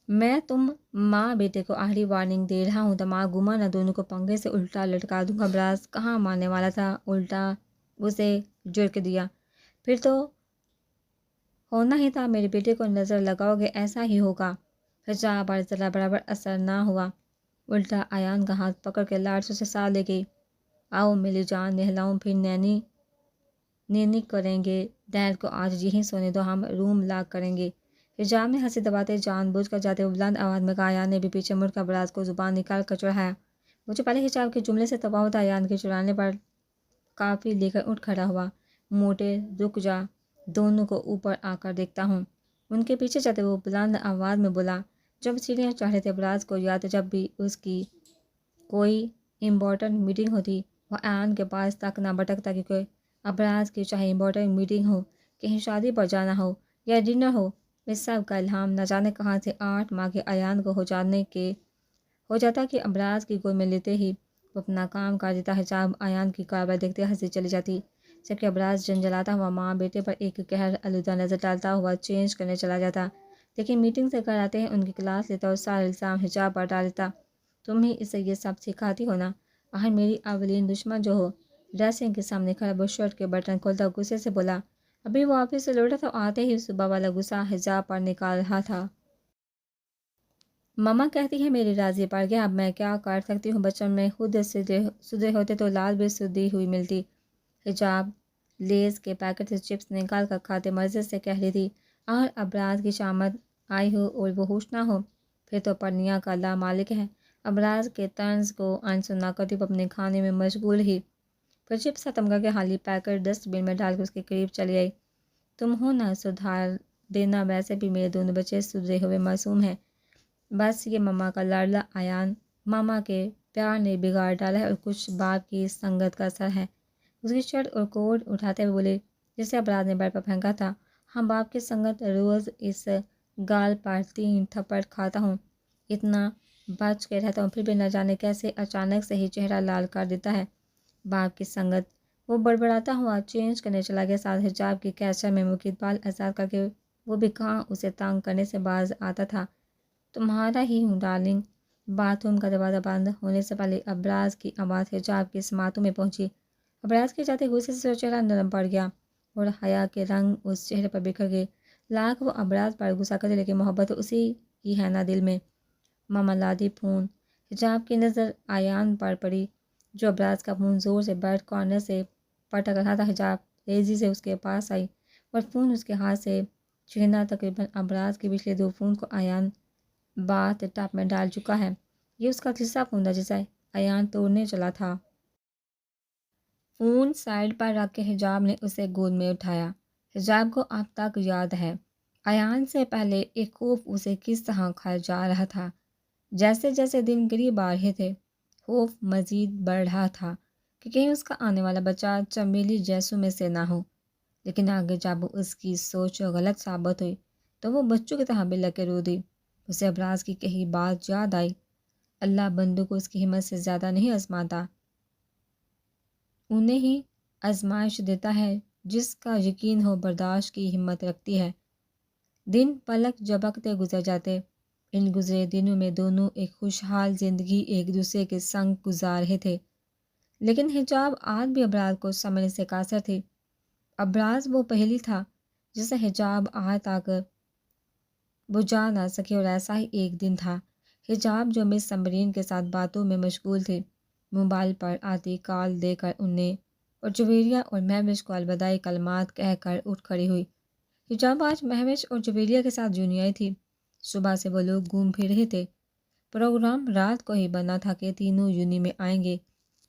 A: میں تم ماں بیٹے کو آخری وارننگ دے رہا ہوں، دماغ گھما نہ، دونوں کو پنکھے سے الٹا لٹکا دوں گا۔ ابراز کہاں ماننے والا تھا، الٹا اسے جھڑک دیا۔ پھر تو ہونا ہی تھا، میرے بیٹے کو نظر لگاؤ گے ایسا ہی ہوگا۔ حجاب پر ذرا برابر اثر نہ ہوا، الٹا ایان کا ہاتھ پکڑ کے لاڈ سے ساتھ لے گئی۔ آؤ میری جان، نہلاؤں پھر نینی کریں گے، ڈیڈ کو آج یہیں سونے دو، ہم روم لاک کریں گے۔ حجاب نے ہنسی دباتے جان بوجھ کر جاتے ہوئے بلند آواز میں کہا۔ ایان نے بھی پیچھے مڑ کر ابراز کو زبان نکال کر چڑھایا۔ مجھے پہلے حجاب کے جملے سے تباہ ہوتا ایان کے چڑھانے پر کافی لے کر اٹھ کھڑا ہوا۔ موٹے رک جا، دونوں کو اوپر آ کر دیکھتا ہوں۔ ان کے پیچھے جاتے وہ بلند آواز میں بولا۔ جب سیڑھیاں چڑھ رہے تھے ابراز کو یاد جب بھی اس کی کوئی امپورٹنٹ میٹنگ ہوتی وہ ایان کے پاس تک نہ بھٹکتا، کیونکہ ابراز کی چاہے امپورٹنٹ میٹنگ ہو، کہیں شادی پر جانا ہو یا ڈنر ہو، اس سب کا الہام نہ جانے کہاں سے 8 ماہ کے ایان کو ہو جاتا کہ ابراز کی گود میں لیتے ہی وہ اپنا کام کر دیتا۔ حجاب ایان کی کارروائی دیکھتے ہنسی چلی جاتی، جبکہ ابراز جھنجھلاتا ہوا ماں بیٹے پر ایک قہر آلودہ نظر ڈالتا ہوا چینج کرنے چلا جاتا، لیکن میٹنگ سے گھر آتے ہی ان کی کلاس لیتا اور سارا الزام حجاب پر ڈال دیتا۔ تم ہی اسے یہ سب سکھاتی ہو نا، آخر میری اولین دشمن جو ہو۔ ڈریسنگ کے سامنے کھڑا وہ شرٹ کے بٹن کھولتا غصے سے بولا۔ ابھی وہ آفس سے لوٹا تھا، آتے ہی صبح والا غصہ حجاب پر نکال رہا تھا۔ ماما کہتی ہے میری راضی پڑ گیا، اب میں کیا کر سکتی ہوں، بچپن میں خود سدھرے ہوتے تو لال بھی سدھی ہوئی ملتی۔ حجاب لیز کے پیکٹ سے چپس نکال کر کھاتے مزے سے کہہ رہی تھی، اور ابراز کی شامت آئی ہو اور وہ ہوش نہ ہو، پھر تو پرنیا کا اللہ مالک ہے۔ ابراز کے طنز کو انسنا کرتی وہ اپنے کھانے میں مشغول ہی، پھر چپس ختم کر کے خالی پیکٹ ڈسٹ بن میں ڈال کے اس کے قریب چلی آئی۔ تم ہو نہ سدھار دینا، ویسے بھی میرے دونوں بچے سدھرے ہوئے معصوم ہیں، بس یہ ماما کا لاڈلا ایان ماما کے پیار نے بگاڑ ڈالا ہے، اور کچھ باپ کی سنگت کا اثر ہے۔ اس کی شرٹ اور کوٹ اٹھاتے ہوئے بولے جسے ابراز نے بیڈ پر پھینکا تھا، ہم باپ کی سنگت، روز اس گال پر 3 تھپڑ کھاتا ہوں، اتنا بچ کے رہتا ہوں، پھر بھی نہ جانے کیسے اچانک سے ہی چہرہ لال کر دیتا ہے۔ باپ کی سنگت، وہ بڑبڑاتا ہوا چینج کرنے چلا گیا، ساتھ حجاب کی کیچر میں مکید بال آزاد کر کے وہ بھی کہاں اسے تنگ کرنے سے باز آتا تھا۔ تمہارا ہی ہوں ڈارلنگ۔ باتھ روم کا دروازہ بند ہونے سے پہلے ابراز کی آواز حجاب کی سماعتوں میں پہنچی۔ ابراز کے جاتے غصے سے چہرہ نرم پڑ گیا اور حیا کے رنگ اس چہرے پر بکھر گئے۔ لاکھ وہ ابراز پر غصہ کرتے لیکن محبت اسی کی ہے نا دل میں۔ معاملاتی فون۔ حجاب کی نظر ایان پر پڑی جو ابراز کا فون زور سے بیٹ کارنر سے پٹک رہا تھا۔ حجاب تیزی سے اس کے پاس آئی اور فون اس کے ہاتھ سے چھینا۔ تقریباً ابراز کے پچھلے 2 فون کو ایان بات ٹاپ میں ڈال چکا ہے۔ یہ اس کا تیسرا فون تھا جسے ایان توڑنے چلا تھا۔ فون سائیڈ پر رکھ کے حجاب نے اسے گود میں اٹھایا۔ حجاب کو اب تک یاد ہے ایان سے پہلے ایک خوف اسے کس طرح کھایا جا رہا تھا۔ جیسے جیسے دن قریب آ رہے تھے خوف مزید بڑھ رہا تھا کہ کہیں اس کا آنے والا بچہ چمیلی جیسوں میں سے نہ ہو۔ لیکن آگے جب اس کی سوچ غلط ثابت ہوئی تو وہ بچوں کی طرح بلک کے رو دی۔ اسے ابراز کی کہی بات یاد آئی، اللہ بندوں کو اس کی ہمت سے زیادہ نہیں آزماتا، انہیں ہی آزمائش دیتا ہے جس کا یقین ہو برداشت کی ہمت رکھتی ہے۔ دن پلک جھپکتے گزر جاتے۔ ان گزرے دنوں میں دونوں ایک خوشحال زندگی ایک دوسرے کے سنگ گزار رہے تھے، لیکن حجاب آج بھی ابراز کو سمجھنے سے قاصر تھی۔ ابراز وہ پہلی تھا جسے حجاب آج تک بجھا نہ سکے، اور ایسا ہی ایک دن تھا۔ حجاب جو مس سمرین کے ساتھ باتوں میں مشغول تھی، موبائل پر آتی کال دے کر انہیں اور جویریہ اور مہوش کو الوداعی کلمات کہہ کر اٹھ کھڑی ہوئی۔ حجاب آج مہوش اور جویریہ کے ساتھ یونیں آئی تھی۔ صبح سے وہ لوگ گھوم پھر رہے تھے۔ پروگرام رات کو ہی بنا تھا کہ تینوں یونی میں آئیں گے،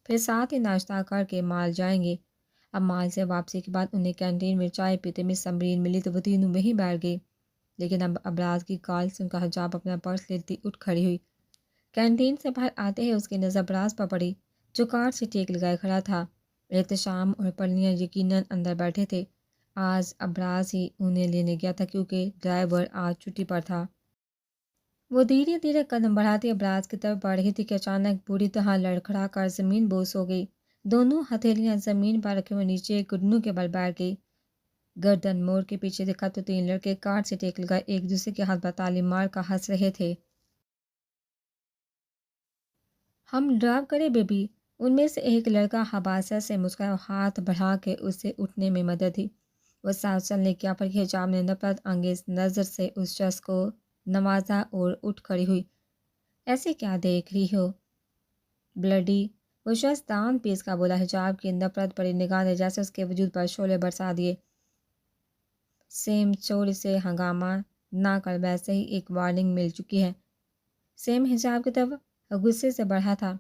A: پھر ساتھ ہی ناشتہ کر کے مال جائیں گے۔ اب مال سے واپسی کے بعد انہیں کینٹین میں چائے پیتے مس سمرین ملی تو وہ تینوں وہیں بیٹھ گئی۔ لیکن اب ابراز کی کال سے ان کا حجاب اپنا پرس لیتی اٹھ کھڑی ہوئی۔ کینٹین سے باہر آتے ہی اس کی نظر ابراز پر پڑی جو کار سے ٹیک لگائے کھڑا تھا۔ احتشام اور پرنیا یقیناً اندر بیٹھے تھے۔ آج ابراز ہی انہیں لینے گیا تھا کیونکہ ڈرائیور آج چھٹی پر تھا۔ وہ دھیرے دھیرے قدم بڑھاتی ابراز کی طرف بڑھ رہی تھی کہ اچانک بری طرح لڑکھڑا کر زمین بوس ہو گئی۔ دونوں ہتھیلیاں زمین پر رکھے ہوئے نیچے گھٹنوں کے بل بیٹھ گئی۔ گردن موڑ کے پیچھے دیکھا تو 3 لڑکے کار سے ٹیک لگائے ایک دوسرے کے ہاتھ پر تالی مار کر ہنس رہے تھے۔ ہم ڈرائیو کریں بیبی؟ ان میں سے ایک لڑکا حباست سے مسکرایا اور ہاتھ بڑھا کے اسے اٹھنے میں مدد دی۔ وہ ساتھ چلنے کیا پر حجاب نے نفرت انگیز نظر سے اس شخص کو نوازا اور اٹھ کھڑی ہوئی۔ ایسے کیا دیکھ رہی ہو بلڈی؟ وہ شخص دان پیس کا بولا۔ حجاب کی نفرت بڑی نگاہ نے جیسے اس کے وجود پر شعلے برسا دیے۔ سیم چوری سے ہنگامہ نہ کر، ویسے ہی ایک وارننگ مل چکی ہے۔ سیم حجاب کی طرف غصے سے بڑھا تھا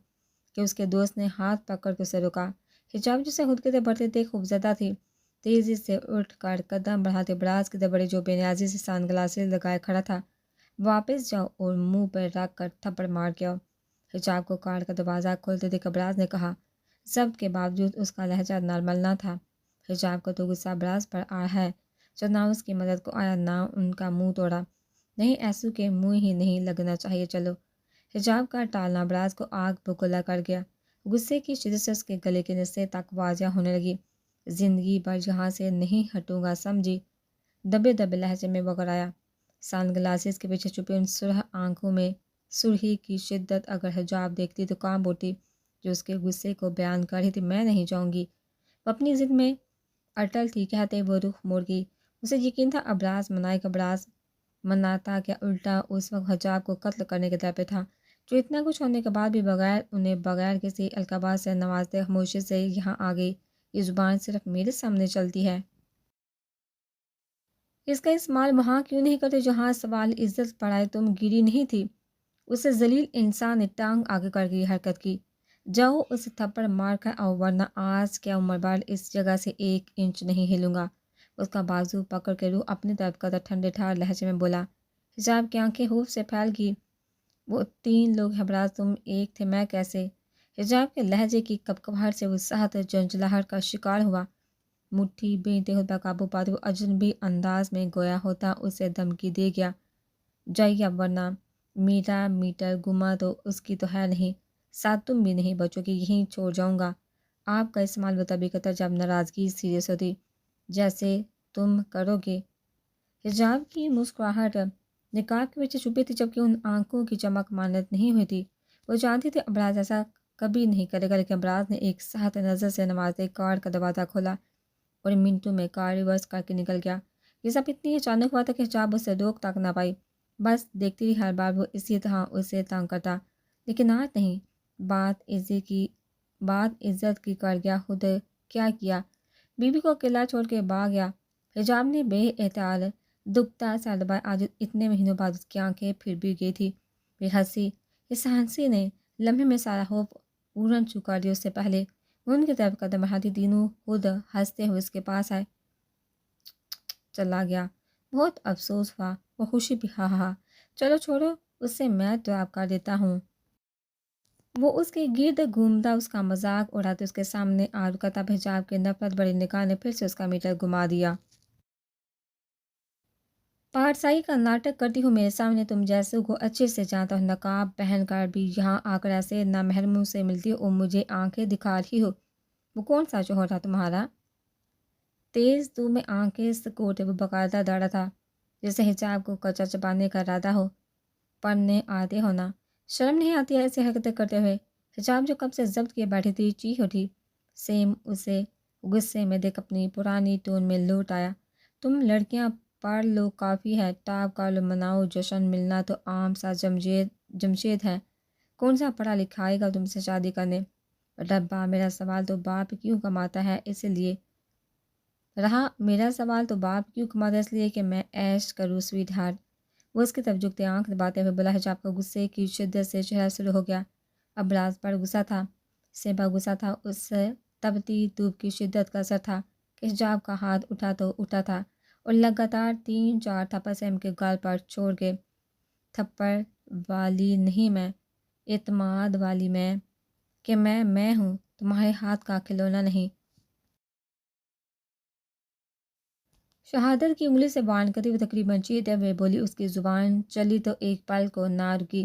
A: کہ اس کے دوست نے ہاتھ پکڑ کے اسے روکا۔ حجاب جسے خود کی طرف بڑھتے دیکھ خوفزدہ تھی، تیزی سے اٹھ کر قدم بڑھاتے ابراز کی طرف بڑھی جو بے نیازی سے سن گلاسز لگائے کھڑا تھا۔ واپس جاؤ اور منہ پر رکھ کر تھپڑ مار کے آؤ۔ حجاب کو کار کا دروازہ کھولتے دیکھ ابراز نے کہا۔ ضبط کے باوجود اس کا لہجہ نارمل نہ تھا۔ حجاب کا تو غصہ ابراز پر آ ہے جو نہ اس کی مدد کو آیا نہ ان کا منہ توڑا۔ نہیں ایسو کے منہ ہی نہیں لگنا چاہیے چلو۔ حجاب کا ٹالنا ابراز کو آگ بگولا کر گیا۔ غصے کی شدت سے اس کے گلے کی نسیں تک واضح ہونے لگی۔ زندگی بھر یہاں سے نہیں ہٹوں گا سمجھی؟ دبے دبے لہجے میں بغرایا۔ سن گلاسز کے پیچھے چھپی ان سرخ آنکھوں میں سرخی کی شدت اگر حجاب دیکھتی تو کانپ اٹھتی جو اس کے غصے کو بیان کر رہی تھی۔ میں نہیں جاؤں گی، وہ اپنی ضد میں اٹل تھی۔ کہتے وہ رخ موڑ گئی۔ اسے یقین تھا ابراز منائے گا، ابراز مناتا کیا الٹا اس وقت حجاب کو قتل کرنے کے در پہ تھا جو اتنا کچھ ہونے کے بعد بھی بغیر کسی القابات سے نوازتے خاموشی سے یہاں آ گئی۔ یہ زبان صرف میرے سامنے چلتی ہے، اس کا استعمال وہاں کیوں نہیں کرتے جہاں سوال عزت پڑائے؟ تم گری نہیں تھی؟ اسے ذلیل انسان نے ٹانگ آگے کر کے حرکت کی۔ جاؤ اسے تھپڑ مار کر آؤ ورنہ آج کیا عمر بھر اس جگہ سے 1 انچ نہیں ہلوں گا۔ اس کا بازو پکڑ کے روح اپنی طرف کرتا ٹھنڈے ٹھار لہجے میں بولا۔ حجاب کی آنکھیں خوف سے پھیل گئی۔ وہ 3 لوگ ہیں ابراز، تم ایک تھے، میں کیسے؟ حجاب کے لہجے کی کپکپاہٹ سے وہ سخت جھنجھلاہٹ کا شکار ہوا۔ مٹھی بینتے خود پر قابو پاتے وہ اجنبی انداز میں گویا ہوتا اسے دھمکی دے گیا۔ جائیے اب ورنہ میرا میٹر گما تو اس کی تو ہے نہیں، ساتھ تم بھی نہیں بچو گی، یہیں چھوڑ جاؤں گا۔ آپ کا استعمال وہ تبھی کرتا جب ناراضگی سیریس ہوتی، جیسے تم کرو گے۔ حجاب کی مسکراہٹ نقاب کے پیچھے چھپی تھی جبکہ ان آنکھوں کی چمک مانت نہیں ہوئی تھی۔ وہ جانتی تھی ابراز ایسا کبھی نہیں کرے گا، لیکن ابراز نے ایک سخت نظر سے نوازتے کار کا دروازہ کھولا اور منٹوں میں کار ریورس کر کے نکل گیا۔ یہ سب اتنی اچانک ہوا تھا کہ حجاب اسے روک تک نہ پائی، بس دیکھتی رہی۔ ہر بار وہ اسی طرح اسے تنگ کرتا، لیکن آج نہیں۔ بات عزت کی کر گیا، خود کیا کیا، بیوی کو اکیلا چھوڑ کے بھاگ گیا۔ حجاب نے بے احتیاط دبتا سر دبایا۔ آج اتنے مہینوں بعد اس کی آنکھیں پھر بھی گئی تھی۔ یہ ہنسی، اس ہنسی نے لمحے میں سارا خوف پورن چکا دیا۔ اس سے پہلے وہ ان کی طرف قدم بڑھاتی تینوں خود ہنستے ہوئے اس کے پاس آئے۔ چلا گیا، بہت افسوس ہوا۔ وہ خوشی بھی ہا ہا، چلو چھوڑو اس سے، میں تو آپ کر دیتا ہوں۔ وہ اس کے گرد گھومتا، اس کا مذاق اڑاتے اس کے سامنے آ رکا تھا۔ حجاب کے نفرت بڑی نگاہ نے پھر سے اس کا میٹر گھما دیا۔ پارسائی کا ناٹک کرتی ہوں میرے سامنے، تم جیسے کو اچھے سے جانتا ہوں، نقاب پہن کر بھی یہاں آ کر ایسے نامحرموں سے ملتی ہو اور مجھے آنکھیں دکھا رہی ہو۔ وہ کون سا شوہر تھا تمہارا؟ تیز دو میں آنکھیں سکوٹے وہ باقاعدہ دوڑا تھا، جیسے حجاب کو کچا چبانے کا ارادہ ہو۔ پڑھنے آتے ہونا، شرم نہیں آتی ہے ایسی حرکتیں کرتے ہوئے؟ حجاب جو کب سے ضبط کیے بیٹھی تھی چیخ اٹھی۔ سیم اسے غصے میں دیکھ اپنی پرانی ٹون میں لوٹ آیا۔ تم لڑکیاں پڑھ لو کافی ہے، ٹاپ کر لو، مناؤ جشن، ملنا تو عام سا جمشید ہے، کون سا پڑھا لکھا آئے گا تم سے شادی کرنے؟ ربا، میرا سوال تو باپ کیوں کماتا ہے اس لیے رہا، میرا سوال تو باپ کیوں کماتا ہے اس لیے کہ میں عیش کروں سویٹ ہارٹ۔ وہ اس کی طرف جھکتے آنکھ دباتے ہوئے بولا۔ حجاب کا غصے کی شدت سے چہرہ سرخ ہو گیا۔ ابراز پر غصہ تھا، سیبا غصہ تھا، اس تبتی دھوپ کی شدت کا اثر تھا کہ حجاب کا ہاتھ اٹھا تو اٹھا تھا اور لگاتار 3-4 تھپڑ سیم کے گال پر چھوڑ گئے۔ تھپڑ والی نہیں میں، اعتماد والی میں، کہ میں ہوں، تمہارے ہاتھ کا کھلونا نہیں۔ شہادت کی انگلی سے وارن کرتی ہوئی تقریباً چیختے ہوئے بولی۔ اس کی زبان چلی تو ایک پل کو نہ رکی،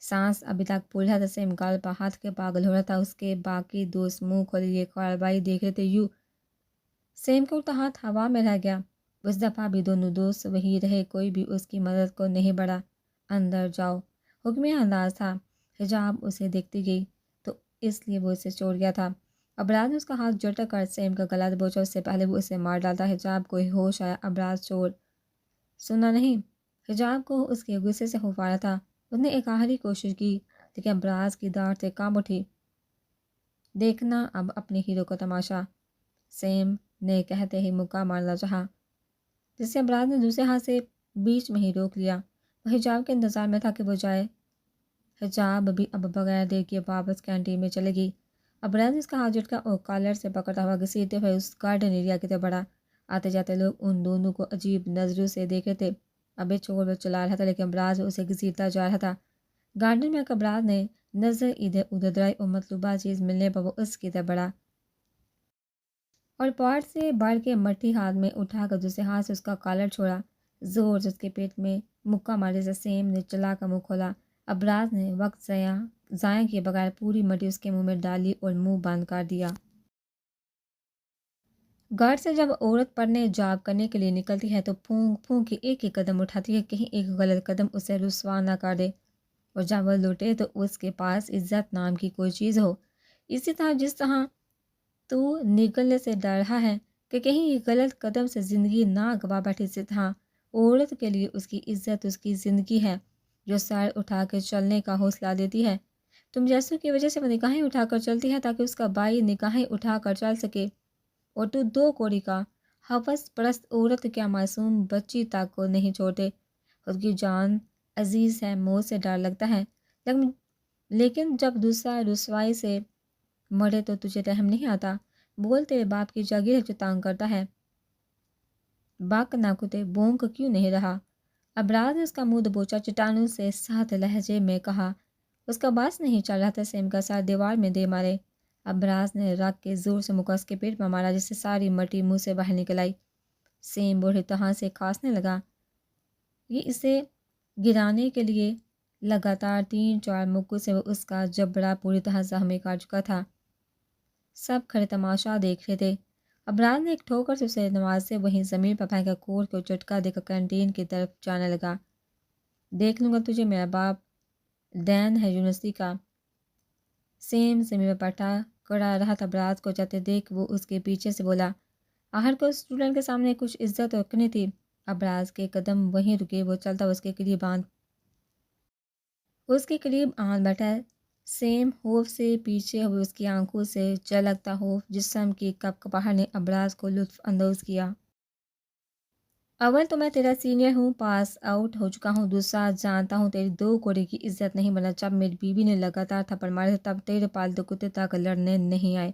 A: سانس ابھی تک پھول رہا تھا۔ سیم گال پر ہاتھ کے پاگل ہو رہا تھا۔ اس کے باقی دوست منہ کھولے یہ کارروائی دیکھ رہے تھے۔ یوں سیم کا اڑتا ہاتھ ہوا میں رہ گیا۔ اس دفعہ بھی دونوں دوست وہی رہے، کوئی بھی اس کی مدد کو نہیں بڑھا۔ اندر جاؤ، حکم انداز تھا۔ حجاب اسے دیکھتی گئی تو اس لیے وہ اسے چھوڑ گیا تھا۔ ابراز نے اس کا ہاتھ جھٹک کر سیم کا گلا دبوچا، اس سے پہلے وہ اسے مار ڈالتا۔ حجاب کو ہوش آیا۔ ابراز چور سنا نہیں؟ حجاب کو اس کے غصے سے خوف آ رہا تھا۔ اس نے ایک آخری کوشش کی، لیکن ابراز کی داڑھ سے کانپ اٹھی۔ دیکھنا اب اپنے ہیرو کا تماشا، سیم نے کہتے ہی مکہ مارنا چاہا، جسے ابراز نے دوسرے ہاتھ سے بیچ میں ہی روک لیا۔ وہ حجاب کے انتظار میں تھا کہ وہ جائے۔ حجاب بھی اب بغیر دیر کیے واپس کینٹین میں چلے گئی۔ ابراز نے اس کا ہاتھ جھٹکا اور کالر سے پکڑتا ہوا گھسیٹتے ہوئے اس گارڈن ایریا کی طرف بڑھا۔ آتے جاتے لوگ ان دونوں کو عجیب نظروں سے دیکھ رہے تھے۔ ابے چور وہ چلا رہا تھا، لیکن ابراز اسے گھسیٹتا جا رہا تھا۔ گارڈن میں ابراز نے نظر ادھر ادھر درائی اور مطلوبہ چیز ملنے پر وہ اس کی طرف بڑھا اور پاٹ سے بڑھ کے مٹھی ہاتھ میں اٹھا کر دوسرے ہاتھ سے اس کا کالر چھوڑا، زور سے اس کے پیٹ میں مکہ مارنے سے سیم نے چلا کر منہ کھولا۔ ابراز نے وقت ضائع کیے بغیر پوری مٹی اس کے منہ میں ڈالی اور منہ بند کر دیا۔ گھر سے جب عورت پڑھنے جاب کرنے کے لیے نکلتی ہے تو پھونک پھونک کے ایک ایک قدم اٹھاتی ہے، کہیں ایک غلط قدم اسے رسوا نہ کر دے، اور جب وہ لوٹے تو اس کے پاس عزت نام کی کوئی چیز ہو۔ اسی طرح جس طرح تو نکلنے سے ڈر رہا ہے کہ کہیں یہ غلط قدم سے زندگی نہ گوا بیٹھے، اسی طرح عورت کے لیے اس کی عزت اس کی زندگی ہے، جو سر اٹھا کے چلنے کا حوصلہ دیتی ہے۔ تم جیسوں کی وجہ سے وہ نگاہیں اٹھا کر چلتی ہے تاکہ اس کا بھائی نگاہیں اٹھا کر چل سکے، اور تو دو کوڑی کا حوث پرست عورت کیا معصوم بچی تک کو نہیں چھوڑتے؟ خود کی جان عزیز ہے، موت سے ڈر لگتا ہے، لیکن جب دوسرا رسوائی سے مرے تو تجھے رحم نہیں آتا؟ بول، تیرے باپ کی جاگیر ہے جو تانگ کرتا ہے؟ باک نہ کتے، بونک کیوں نہیں رہا؟ ابراز نے اس کا منہ دبوچا، چٹانوں سے سخت لہجے میں کہا۔ اس کا باس نہیں چل رہا تھا، سیم کا سر دیوار میں دے مارے۔ ابراز نے رکھ کے زور سے مکہ اس کے پیٹ میں مارا، جس سے ساری مٹی منہ سے باہر نکل آئی۔ سیم بری طرح سے کھانسنے لگا۔ یہ اسے گرانے کے لیے لگاتار 3-4 مکوں سے وہ اس کا جبڑا پوری طرح زخمی کر چکا تھا۔ سب کھڑے تماشا دیکھ رہے تھے۔ ابراز نے ایک ٹھوکر سے اسے نوازتے وہیں زمین پر پھینکا، کوڑ کو چٹکا دے کر کینٹین کی طرف جانے لگا۔ دیکھ لوں گا تجھے، میرا باپ دین ہے یونیورسٹی کا۔ سیم زمین پر بیٹھا کڑا رہا تھا۔ ابراز کو جاتے دیکھ وہ اس کے پیچھے سے بولا، آخر کو اسٹوڈنٹ کے سامنے کچھ عزت رکھنی تھی، ابراز کے قدم وہیں رکے، وہ چلتا اس کے قریب آن بیٹھا، سیم خوف سے پیچھے ہوئے اس کی آنکھوں سے جھلکتا خوف جسم کی کپکپاہٹ نے ابراز کو لطف اندوز کیا۔ اول تو میں تیرا سینئر ہوں، پاس آؤٹ ہو چکا ہوں، دوسرا جانتا ہوں تیری 2 کوڑے کی عزت نہیں بنا۔ جب میری بیوی نے لگاتار تھپڑ مارے تب تیرے پالتو کتے تک لڑنے نہیں آئے۔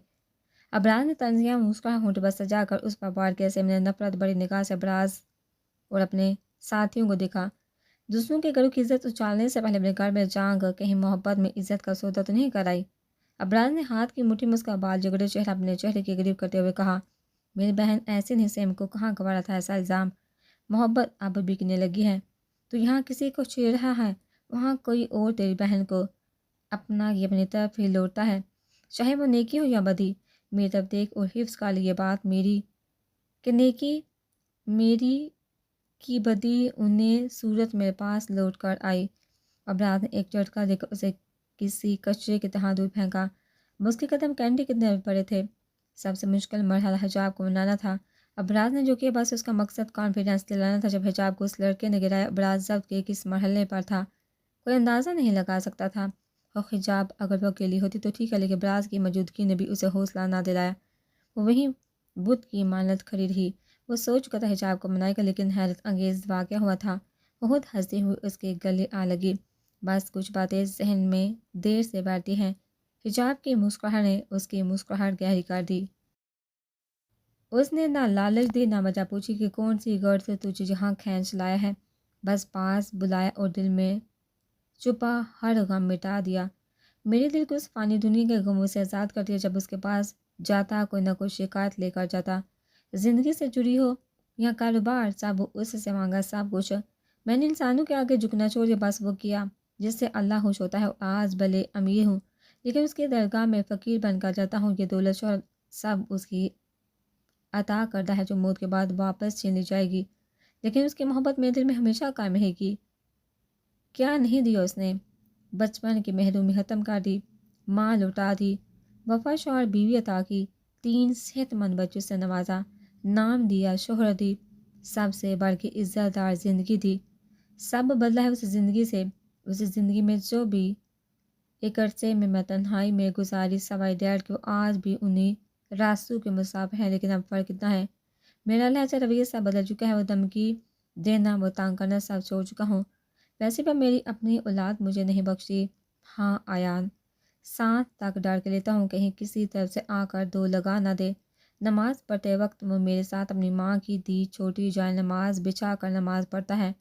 A: ابراز نے طنزیہ مسکراہٹ ہونٹ پر سجا کر اس پر وار کیا۔ سیم نے نفرت بڑی نگاہ سے ابراز اور اپنے ساتھیوں کو دیکھا۔ دوسروں کے گھروں کی عزت اچھالنے سے پہلے اپنے گھر میں جان کر کہیں محبت میں عزت کا سودا تو نہیں کرائی۔ ابراز نے ہاتھ کی مٹھی میں اس کا بال جگڑے چہرہ اپنے چہرے کے قریب کرتے ہوئے کہا، میری بہن ایسے نہیں، سیم کو کہاں گوارا تھا ایسا الزام؟ محبت اب بکنے لگی ہے، تو یہاں کسی کو چھیڑ رہا ہے، وہاں کوئی اور تیری بہن کو اپنا یہ اپنی طرف ہی لوٹتا ہے، چاہے وہ نیکی ہو یا بدی۔ میری طرف دیکھ اور حفظ کر یہ بات میری کہ نیکی میری کی بدی انہیں صورت میرے پاس لوٹ کر آئی۔ ابراز نے ایک جھٹکا دے کر اسے کسی کچرے کی طرح دور پھینکا۔ اس کے قدم کینڈی کے دل پڑے تھے۔ سب سے مشکل مرحلہ حجاب کو منانا تھا۔ ابراز نے جو کیا بس اس کا مقصد کانفیڈنس دلانا تھا۔ جب حجاب کو اس لڑکے نے گرایا، ابراز ضبط کے کس مرحلے پر تھا کوئی اندازہ نہیں لگا سکتا تھا۔ اور حجاب اگر وہ اکیلی ہوتی تو ٹھیک ہے، لیکن ابراز کی موجودگی نے بھی اسے حوصلہ نہ دلایا۔ وہ وہیں بت کی مانند کھڑی رہی۔ وہ سوچ چکا تھا حجاب کو منائے گا، لیکن حیرت انگیز واقعہ ہوا تھا۔ بہت ہنستے ہوئے اس کے گلے آ لگی۔ بس کچھ باتیں ذہن میں دیر سے بیٹھتی ہیں۔ حجاب کی مسکراہٹ نے اس کی مسکراہٹ گہری کر دی۔ اس نے نہ لالچ دی، نہ وجہ پوچھی کہ کون سی غرض سے تجھے یہاں کھینچ لایا ہے۔ بس پاس بلایا اور دل میں چھپا ہر غم مٹا دیا۔ میرے دل کو اس فانی دنیا کے غموں سے آزاد کر دیا۔ جب اس کے پاس جاتا کوئی نہ کوئی شکایت لے کر جاتا، زندگی سے جڑی ہو یا کاروبار، سب اس سے مانگا سب کچھ۔ میں نے انسانوں کے آگے جھکنا چھوڑ دیا، بس وہ کیا جس سے اللہ خوش ہوتا ہے۔ آج بھلے امیر ہوں، لیکن اس کی درگاہ میں فقیر بن کر جاتا ہوں۔ یہ دولت شہرت سب اس کی عطا کردہ ہے جو موت کے بعد واپس چھین لی جائے گی، لیکن اس کی محبت میرے دل میں ہمیشہ قائم رہے گی۔ کیا نہیں دیا اس نے؟ بچپن کی محرومی ختم کر دی، ماں لوٹا دی، وفا شوہر بیوی عطا کی، 3 صحت مند بچوں سے نوازا، نام دیا، شہرت دی، سب سے بڑھ کے عزت دار زندگی دی۔ سب بدلا ہے اس زندگی سے۔ اس زندگی میں جو بھی ایک عرصے میں تنہائی میں گزاری سوائے ڈیڈ کے، وہ آج بھی انہیں راستوں کے مسافر ہیں، لیکن اب فرق اتنا ہے، میرا لہجہ رویہ سب بدل چکا ہے۔ وہ دھمکی دینا، وہ تانگ کرنا سب چھوڑ چکا ہوں۔ ویسے بھی میری اپنی اولاد مجھے نہیں بخشی۔ ہاں آیان، ساتھ تک ڈر کے لیتا ہوں کہیں کسی طرف سے آ کر دو لگا نہ دے۔ نماز پڑھتے وقت وہ میرے ساتھ اپنی ماں کی دی چھوٹی جائے نماز بچھا کر نماز پڑھتا ہے۔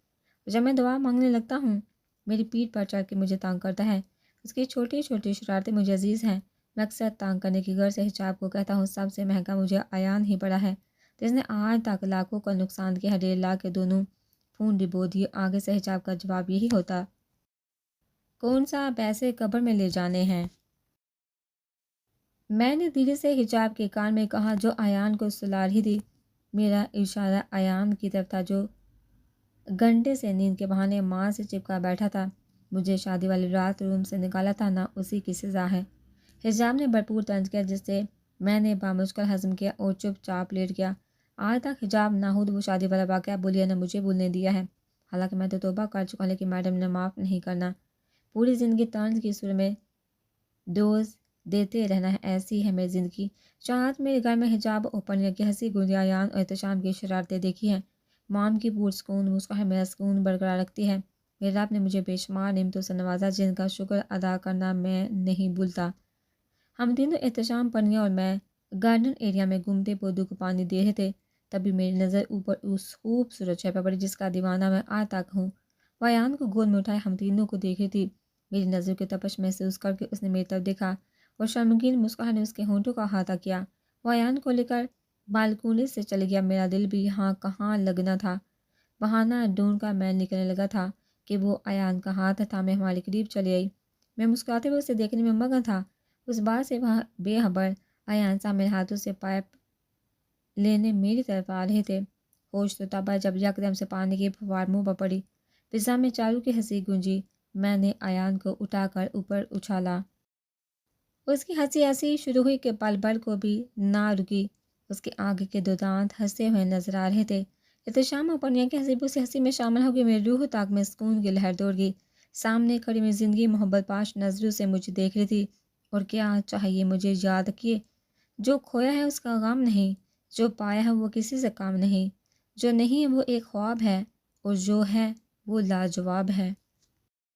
A: جب میں دعا مانگنے لگتا ہوں، میری پیٹھ پر چڑھ کے مجھے تانگ کرتا ہے۔ اس کی چھوٹی چھوٹی شرارتیں مجھے عزیز ہیں۔ میں اکثر تانگ کرنے کی غرض سے حجاب کو کہتا ہوں، سب سے مہنگا مجھے آیان ہی پڑا ہے، جس نے آج تک لاکھوں کا نقصان کیا ہے۔ 1.5 لاکھ کے دونوں فون ڈبو دیے۔ آگے سے حجاب کا جواب یہی ہوتا، کون سا پیسے قبر میں لے جانے ہیں؟ میں نے دھیرے سے حجاب کے کان میں کہا جو آیان کو سلا رہی تھی۔ میرا اشارہ آیان کی طرف تھا جو گھنٹے سے نیند کے بہانے ماں سے چپکا بیٹھا تھا۔ مجھے شادی والی رات روم سے نکالا تھا، نہ اسی کی سزا ہے۔ حجاب نے بھرپور طنز کیا، جس سے میں نے بامشکل ہضم کیا اور چپ چاپ لیٹ گیا۔ آج تک حجاب نہ خود وہ شادی والا واقعہ بھولیا نہ مجھے بھولنے دیا ہے۔ حالانکہ میں تو توبہ کر چکا ہوں، لیکن میڈم نے معاف نہیں کرنا۔ پوری زندگی طنز کی صورت میں ڈوز دیتے رہنا ہے، ایسی ہے میری زندگی۔ آج میرے گھر میں حجاب اور پنیا کی ہنسی گنجی، آیان اور احتشام کی شرارتیں دیکھی ہیں۔ مام کی پرسکون مسکراہٹ میرا سکون برقرار رکھتی ہے۔ میرے رب نے مجھے بے شمار نعمتوں سے نوازا، جن کا شکر ادا کرنا میں نہیں بھولتا۔ ہم تینوں احتشام، پنیا اور میں گارڈن ایریا میں گھومتے پودوں کو پانی دے رہے تھے، تبھی میری نظر اوپر اس خوبصورت شے پر پڑی جس کا دیوانہ میں آج تک ہوں۔ وہ آیان کو گود میں اٹھائے ہم تینوں کو دیکھ رہی تھی۔ میری نظر کی تپش محسوس کر کے اس نے میری طرف دیکھا اور شرمگین مسکراہٹ نے اس کے ہونٹوں کا احاطہ کیا۔ وہ آیان کو لے کر بالکونی سے چلے گیا۔ میرا دل بھی یہاں کہاں لگنا تھا۔ بہانہ ڈھونڈ کر میں نکلنے لگا تھا کہ وہ آیان کا ہاتھ تھامے ہمارے قریب چلی آئی۔ میں مسکراتے ہوئے اسے دیکھنے میں مگن تھا۔ اس بات سے وہ بے خبر آیان صاحب میرے ہاتھوں سے پائپ لینے میری طرف آ رہے تھے۔ ہوش تو تب آیا جب یکدم سے پانی کی فوار منہ پر پڑی۔ فضا میں چاروں کی ہنسی گونجی۔ میں نے آیان کو اٹھا کر اوپر اچھالا۔ اس کی ہنسی ایسی شروع ہوئی کہ پل بھر کو بھی نہ رکی۔ اس کے آگے کے 2 دانت ہنستے ہوئے نظر آ رہے تھے۔ احتشام اور پنیا کی ہنسی سے ہنسی میں شامل ہو گئی، میری روح و طاق میں سکون کی لہر دوڑ گئی۔ سامنے کھڑی میری زندگی محبت پاش نظروں سے مجھے دیکھ رہی تھی، اور کیا چاہیے مجھے یاد کیے، جو کھویا ہے اس کا غم نہیں، جو پایا ہے وہ کسی سے کام نہیں، جو نہیں ہے وہ ایک خواب ہے، اور جو ہے وہ لاجواب ہے۔